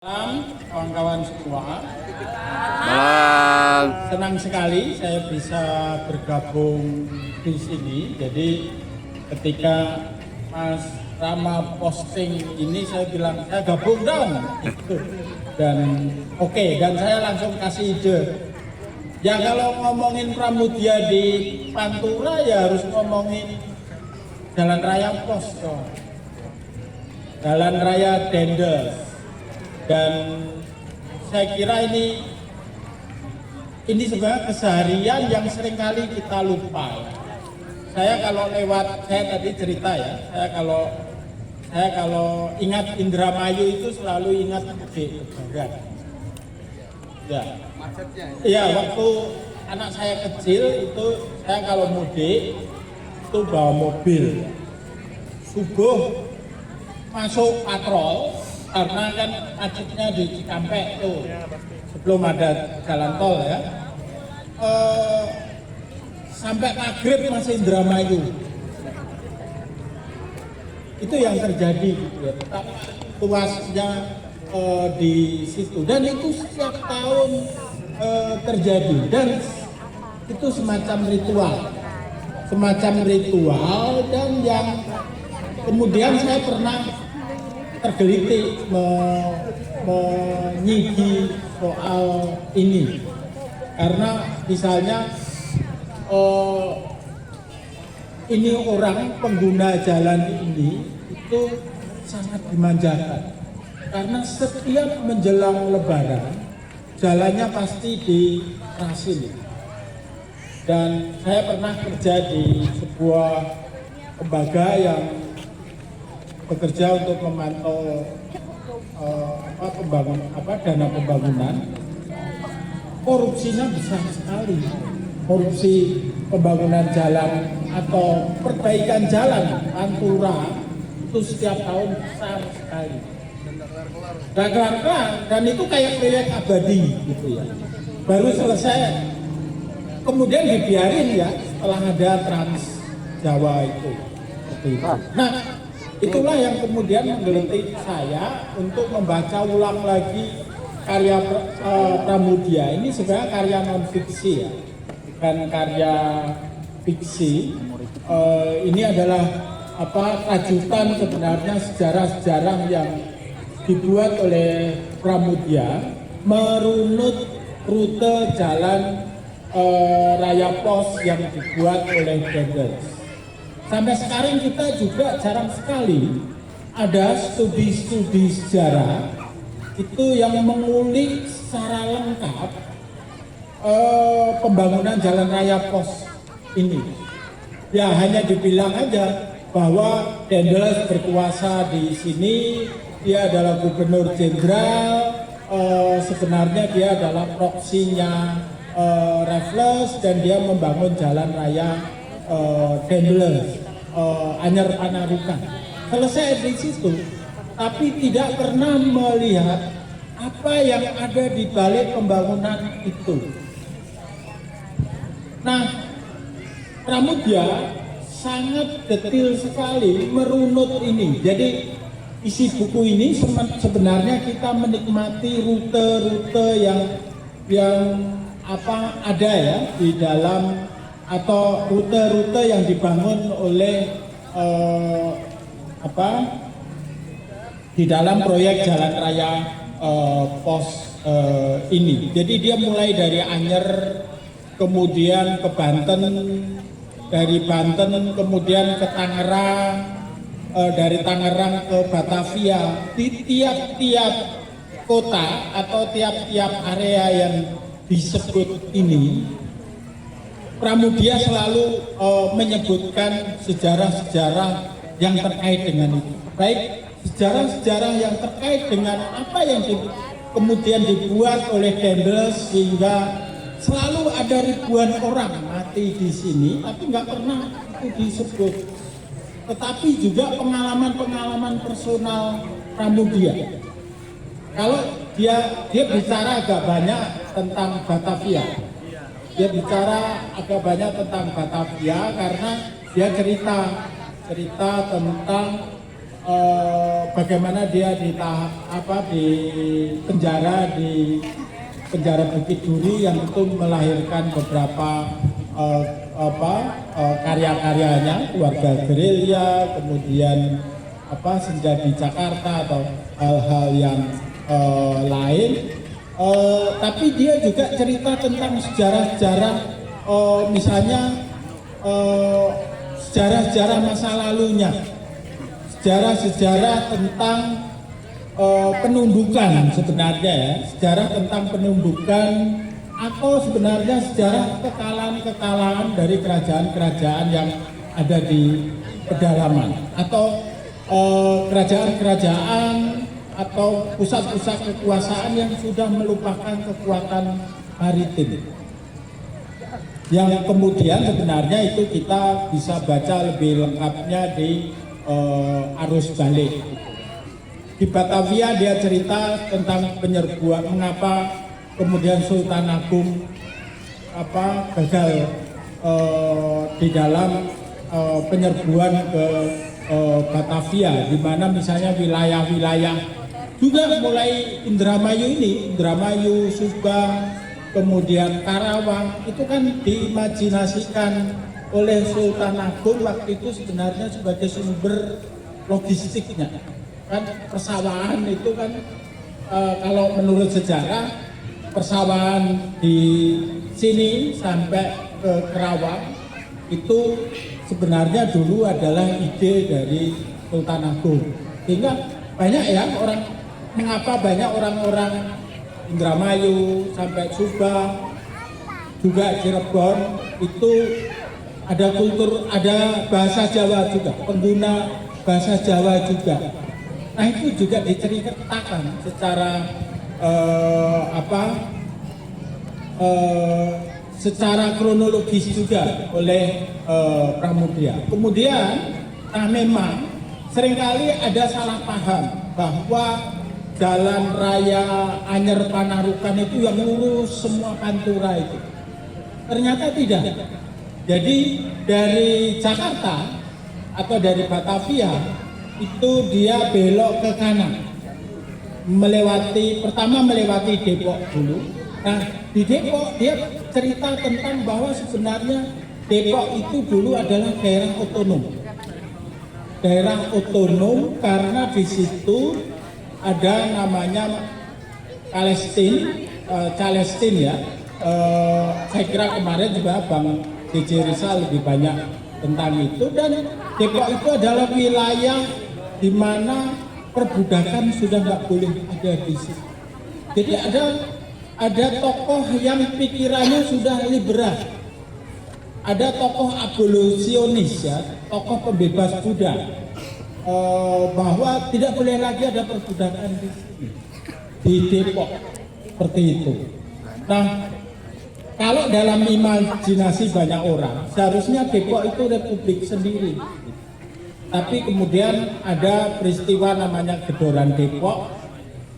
Malam kawan-kawan semua. Malam. Senang sekali saya bisa bergabung di sini. Jadi ketika Mas Rama posting ini saya bilang saya gabung dong. Dan oke, dan saya langsung kasih ide. Ya kalau ngomongin Pramudia di Pantura ya harus ngomongin Jalan Raya Pos dong. Jalan Raya Dendels. Dan saya kira ini sebenarnya keseharian yang seringkali kita lupa. Saya kalau lewat, saya tadi cerita ya, saya kalau ingat Indramayu itu selalu ingat mudik lebaran. Ya. Iya, waktu anak saya kecil itu saya kalau mudik itu bawa mobil. Subuh masuk patrol. Karena kan macetnya di Cikampek tuh, sebelum ada jalan tol ya, sampai maghrib masih Indramayu. Itu yang terjadi, ya. Tuasnya di situ, dan itu setiap tahun terjadi, dan itu semacam ritual, dan yang kemudian saya pernah tergelitik menyigi soal ini karena misalnya ini orang pengguna jalan ini itu sangat dimanjakan karena setiap menjelang lebaran jalannya pasti dirasin. Dan saya pernah kerja di sebuah lembaga yang bekerja untuk memantau dana pembangunan. Korupsinya besar sekali. Korupsi pembangunan jalan atau perbaikan jalan Pantura itu setiap tahun besar sekali. Dan itu kayak proyek abadi gitu ya. Baru selesai, kemudian dibiarin ya setelah ada Trans Jawa itu. Nah, itulah yang kemudian menggelitik saya untuk membaca ulang lagi karya Pramudia. Ini sebenarnya karya non-fiksi ya, bukan karya fiksi. Ini adalah rajutan sebenarnya sejarah-sejarah yang dibuat oleh Pramudia merunut rute jalan Raya Pos yang dibuat oleh Dendels. Sampai sekarang kita juga jarang sekali ada studi-studi sejarah itu yang mengulik secara lengkap pembangunan Jalan Raya Pos ini. Ya hanya dibilang aja bahwa Dendels berkuasa di sini, dia adalah gubernur jenderal, sebenarnya dia adalah proksinya Raffles dan dia membangun Jalan Raya Dendels, Anyar Panarukan. Selesai di situ, tapi tidak pernah melihat apa yang ada di balik pembangunan itu. Nah, Pramudia sangat detail sekali merunut ini. Jadi isi buku ini sebenarnya kita menikmati rute-rute yang ada ya di dalam, atau rute-rute yang dibangun oleh di dalam proyek Jalan Raya Pos ini. Jadi dia mulai dari Anyer, kemudian ke Banten, dari Banten kemudian ke Tangerang, dari Tangerang ke Batavia. Di tiap-tiap kota atau tiap-tiap area yang disebut ini, Pramudia selalu menyebutkan sejarah-sejarah yang terkait dengan itu. Baik sejarah-sejarah yang terkait dengan apa yang kemudian dibuat oleh Dendels, sehingga selalu ada ribuan orang mati di sini, tapi nggak pernah itu disebut. Tetapi juga pengalaman-pengalaman personal Pramudia. Kalau dia bicara agak banyak tentang Batavia. Dia bicara agak banyak tentang Batavia karena dia cerita tentang bagaimana dia di penjara Bukit Duri yang itu melahirkan beberapa karya-karyanya, keluarga gerilya, kemudian senja di Jakarta atau hal-hal yang lain. Tapi dia juga cerita tentang sejarah-sejarah, misalnya sejarah-sejarah masa lalunya, sejarah-sejarah tentang penundukan sebenarnya ya, sejarah tentang penundukan atau sebenarnya sejarah kekalahan-kekalahan dari kerajaan-kerajaan yang ada di pedalaman atau kerajaan-kerajaan atau pusat-pusat kekuasaan yang sudah melupakan kekuatan maritim. Yang kemudian sebenarnya itu kita bisa baca lebih lengkapnya di Arus Balik. Di Batavia dia cerita tentang penyerbuan, mengapa kemudian Sultan Agung gagal di dalam penyerbuan ke Batavia, di mana misalnya wilayah-wilayah juga mulai Indramayu, Subang, kemudian Karawang itu kan diimajinasikan oleh Sultan Agung waktu itu sebenarnya sebagai sumber logistiknya. Kan persawahan itu kan kalau menurut sejarah persawahan di sini sampai ke Kerawang itu sebenarnya dulu adalah ide dari Sultan Agung. Sehingga banyak ya mengapa banyak orang-orang Indramayu sampai Subang juga Cirebon itu ada kultur, ada bahasa Jawa juga, pengguna bahasa Jawa juga. Nah itu juga diceritakan secara secara kronologis juga oleh Pramudia. Kemudian, memang seringkali ada salah paham bahwa jalan raya Anyer Panarukan itu yang ngurus semua Pantura itu. Ternyata tidak. Jadi dari Jakarta atau dari Batavia itu dia belok ke kanan, pertama melewati Depok dulu. Nah di Depok dia cerita tentang bahwa sebenarnya Depok itu dulu adalah daerah otonom karena di situ ada namanya Calestin ya. Saya kira kemarin juga Bang DJ Rizal lebih banyak tentang itu, dan Depok itu adalah wilayah di mana perbudakan sudah nggak boleh ada di situ. Jadi ada tokoh yang pikirannya sudah liberal, ada tokoh abolisionis ya, tokoh pembebas Buddha, bahwa tidak boleh lagi ada perbudakan di sini, di Depok, seperti itu. Nah, kalau dalam imajinasi banyak orang, seharusnya Depok itu republik sendiri. Tapi kemudian ada peristiwa namanya Gedoran Depok,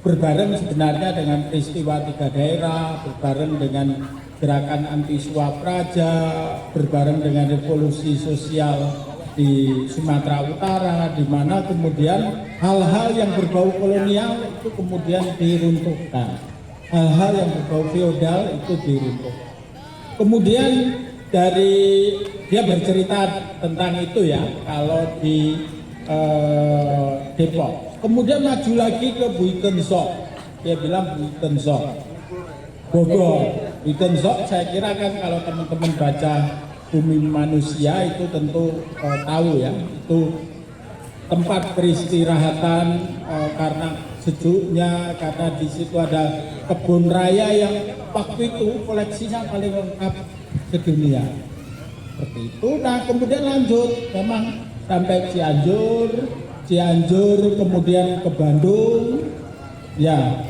berbareng sebenarnya dengan peristiwa 3 daerah, berbareng dengan gerakan anti suap raja, berbareng dengan revolusi sosial di Sumatera Utara, di mana kemudian hal-hal yang berbau kolonial itu kemudian diruntuhkan, hal-hal yang berbau feodal itu diruntuhkan. Kemudian dia bercerita tentang itu ya, kalau di Depok. Kemudian maju lagi ke Buitenzorg, dia bilang Buitenzorg, Bogor. Buitenzorg saya kira kan kalau teman-teman baca Bumi Manusia itu tentu tahu ya, itu tempat peristirahatan karena sejuknya, karena di situ ada kebun raya yang waktu itu koleksinya paling lengkap sedunia. Seperti itu. Nah kemudian lanjut memang sampai Cianjur, kemudian ke Bandung, ya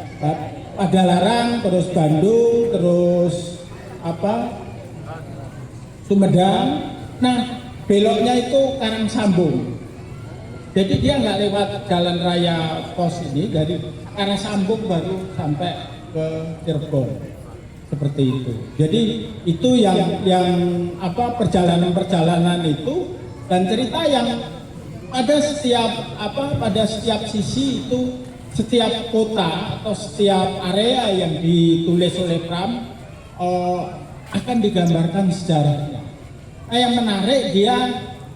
Padalarang, terus Bandung, terus Sumedang. Nah beloknya itu Karangsambung. Jadi dia nggak lewat jalan raya pos ini, dari Karangsambung baru sampai ke Cirebon, seperti itu. Jadi itu yang perjalanan itu, dan cerita yang pada setiap sisi itu, setiap kota atau setiap area yang ditulis oleh Pram akan digambarkan sejarahnya. Nah, yang menarik dia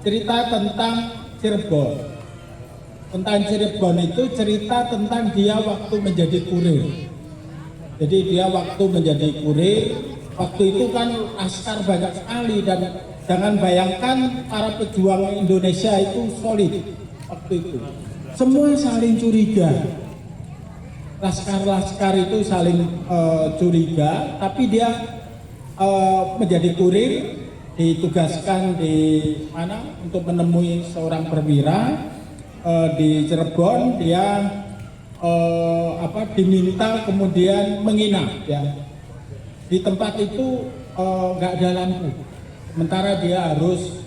cerita tentang Cirebon. Tentang Cirebon itu cerita tentang dia waktu menjadi kurir. Jadi dia waktu menjadi kurir, waktu itu kan askar banyak sekali, dan jangan bayangkan para pejuang Indonesia itu solid waktu itu. Semua saling curiga. Laskar-laskar itu saling curiga, tapi dia menjadi kurir, ditugaskan di mana untuk menemui seorang perwira di Cirebon. Dia diminta kemudian menginap ya. Di tempat itu nggak ada lampu, sementara dia harus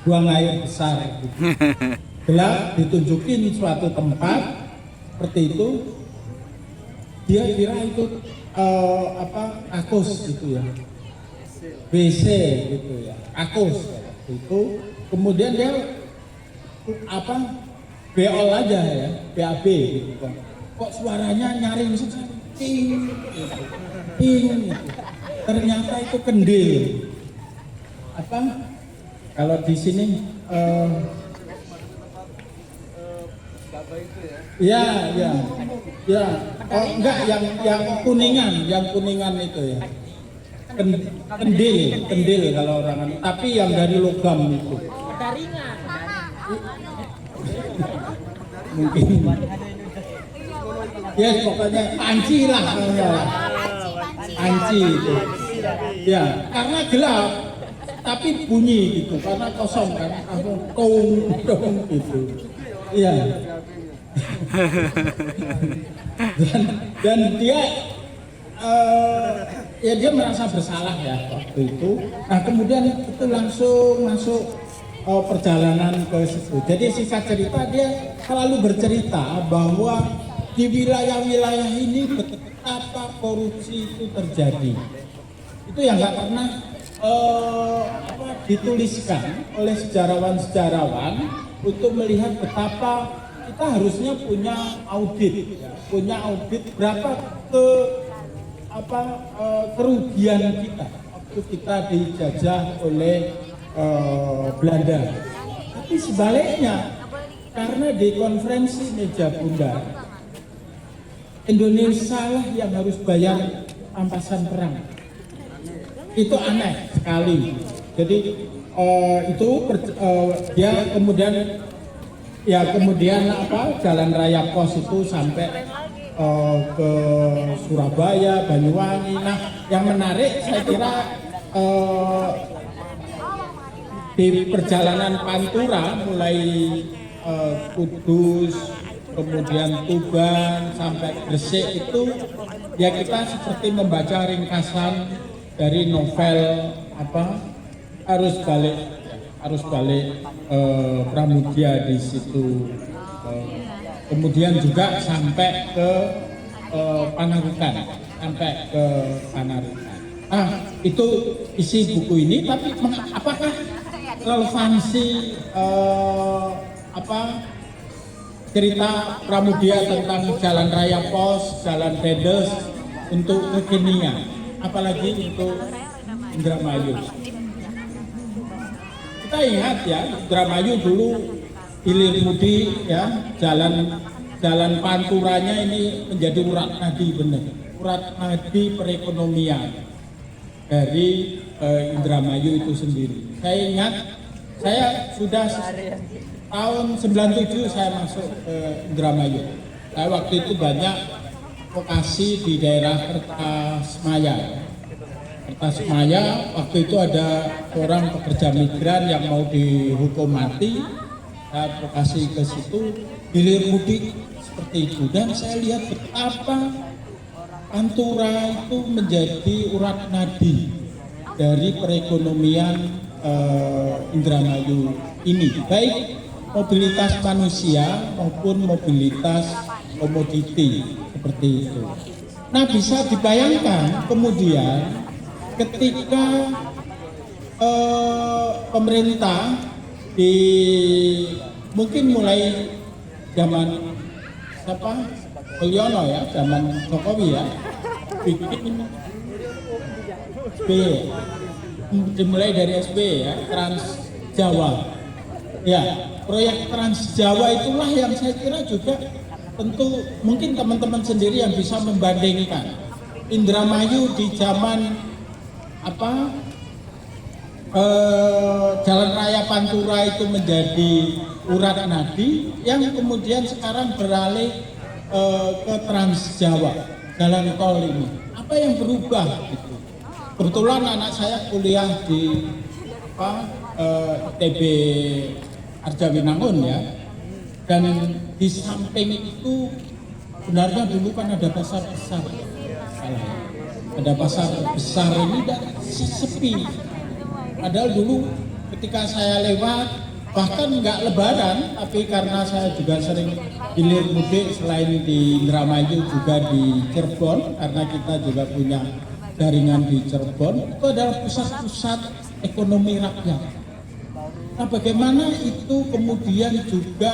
buang air besar gitu. Gelap, ditunjukin suatu tempat seperti itu, dia kira itu kakus gitu ya, WC gitu ya, kakus itu. Kemudian dia beol aja ya, BAB gitu. Kok suaranya nyaring sekali, ting, ting, ternyata itu kendil. Kalau di sini ya. Oh enggak, yang kuningan itu ya. Kendil kalau orang, tapi yang dari logam itu. Mungkin. Ya pokoknya panci lah. Panci itu. Ya, karena gelap tapi bunyi gitu, karena kosong kan, dong gitu. Iya. dan dia dia merasa bersalah ya waktu itu. Nah kemudian itu langsung masuk perjalanan ke situ. Jadi singkat cerita, dia selalu bercerita bahwa di wilayah-wilayah ini betapa korupsi itu terjadi. Itu yang nggak pernah dituliskan oleh sejarawan-sejarawan untuk melihat betapa kita harusnya punya audit berapa kerugian kita waktu kita dijajah oleh Belanda. Tapi sebaliknya, karena di konferensi meja bundar, Indonesia lah yang harus bayar rampasan perang. Itu aneh sekali. Jadi dia kemudian Jalan Raya Pos itu sampai ke Surabaya, Banyuwangi. Nah, yang menarik saya kira di perjalanan Pantura mulai Kudus, kemudian Tuban sampai Gresik itu ya kita seperti membaca ringkasan dari novel harus balik Pramudia di situ. Kemudian juga sampai ke Panarukan, itu isi buku ini. Tapi apakah relevansi cerita Pramudia tentang Jalan Raya Pos, Jalan Dedes untuk kekinian, apalagi untuk Indramayu? Kita ingat ya, Indramayu dulu hilir mudik ya, jalan Panturanya ini menjadi urat nadi perekonomian dari Indramayu itu sendiri. Saya ingat, saya sudah tahun 97 saya masuk ke Indramayu. Saya waktu itu banyak vokasi di daerah Kertasmaya. Waktu itu ada orang pekerja migran yang mau dihukum mati. Saya vokasi ke situ, hilir mudik seperti itu. Dan saya lihat betapa Pantura itu menjadi urat nadi dari perekonomian Indramayu ini, baik mobilitas manusia maupun mobilitas komoditi seperti itu. Nah, bisa dibayangkan kemudian ketika pemerintah di mungkin mulai zaman siapa Mulyono ya, zaman Jokowi ya, bikin dimulai dari SB ya, Trans Jawa. Ya, proyek Trans Jawa itulah yang saya kira juga tentu mungkin teman-teman sendiri yang bisa membandingkan Indramayu di zaman Jalan Raya Pantura itu menjadi urat nadi yang kemudian sekarang beralih ke Trans Jawa, jalan tol ini. Apa yang berubah gitu? Kebetulan anak saya kuliah di ITB Arjawinangun ya, dan di samping itu sebenarnya dulu kan ada pasar besar, ada pasar besar ini dan sepi. Padahal dulu ketika saya lewat, bahkan nggak lebaran, tapi karena saya juga sering hilir mudik selain di Indramayu juga di Cirebon, karena kita juga punya jaringan di Cirebon, itu adalah pusat-pusat ekonomi rakyat. Nah, bagaimana itu kemudian juga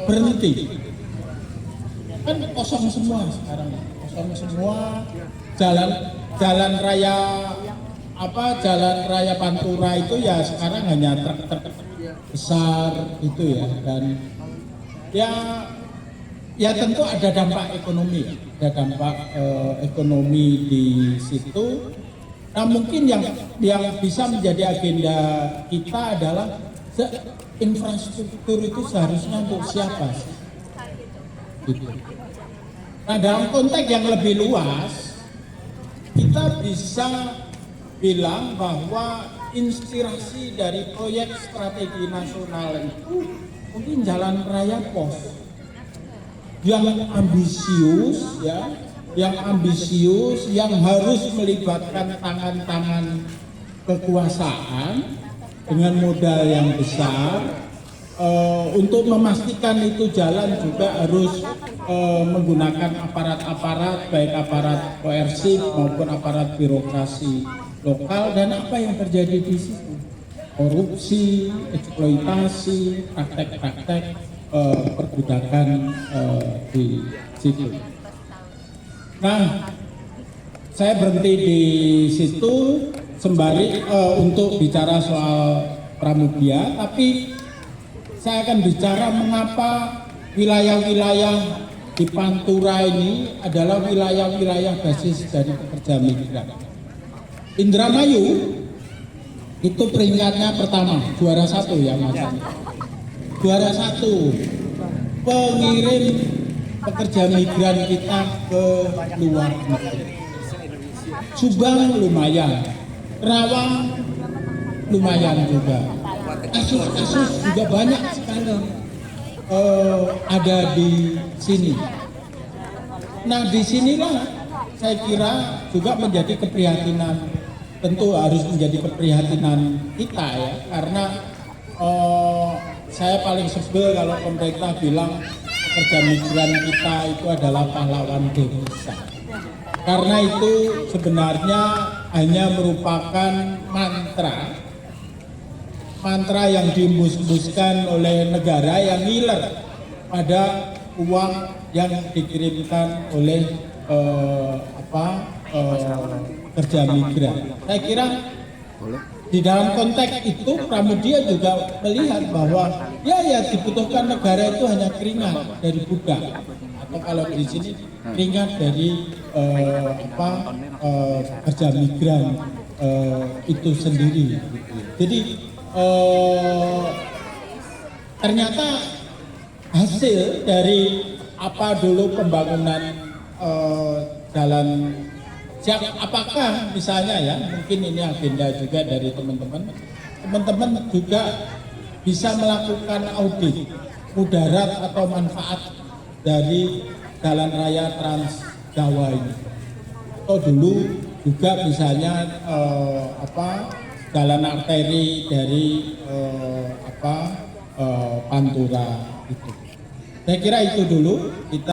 berhenti? Kan kosong semua sekarang, kosong semua. Jalan raya Pantura itu ya sekarang hanya truk-truk besar itu ya, dan ya tentu ada dampak ekonomi, ada dampak ekonomi di situ. Nah, mungkin yang bisa menjadi agenda kita adalah infrastruktur itu seharusnya untuk siapa sih? Gitu. Nah, dalam konteks yang lebih luas, kita bisa bilang bahwa inspirasi dari proyek strategi nasional itu mungkin jalan raya pos yang ambisius ya, yang harus melibatkan tangan-tangan kekuasaan dengan modal yang besar. Untuk memastikan itu jalan juga harus menggunakan aparat-aparat, baik aparat koersif maupun aparat birokrasi lokal. Dan apa yang terjadi di situ? Korupsi, eksploitasi, praktek-praktek perbudakan di situ. Nah, saya berhenti di situ sembari untuk bicara soal Pramudia, tapi saya akan bicara mengapa wilayah-wilayah di Pantura ini adalah wilayah-wilayah basis dari pekerja migran. Indramayu itu peringkatnya pertama, juara 1 ya Mas. Juara 1 pengirim pekerja migran kita ke luar negeri. Subang lumayan, Rawang lumayan juga. Kasus-kasus juga banyak sekali ada di sini. Nah, disinilah saya kira juga menjadi keprihatinan, tentu harus menjadi keprihatinan kita ya, karena saya paling sebel kalau pemerintah bilang pekerja migran kita itu adalah pahlawan desa. Karena itu sebenarnya hanya merupakan mantra yang diembus-embuskan oleh negara yang ngiler pada uang yang dikirimkan oleh pekerja migran. Saya kira di dalam konteks itu Pramudia juga melihat bahwa ya dibutuhkan negara itu hanya keringat dari budak, atau kalau di sini keringat dari pekerja migran itu sendiri. Jadi ternyata hasil dari apa dulu pembangunan jalan apakah misalnya ya, mungkin ini agenda juga dari teman-teman juga bisa melakukan audit mudarat atau manfaat dari jalan raya Trans Jawa ini. Atau dulu juga misalnya jalan arteri dari Pantura itu. Saya kira itu dulu kita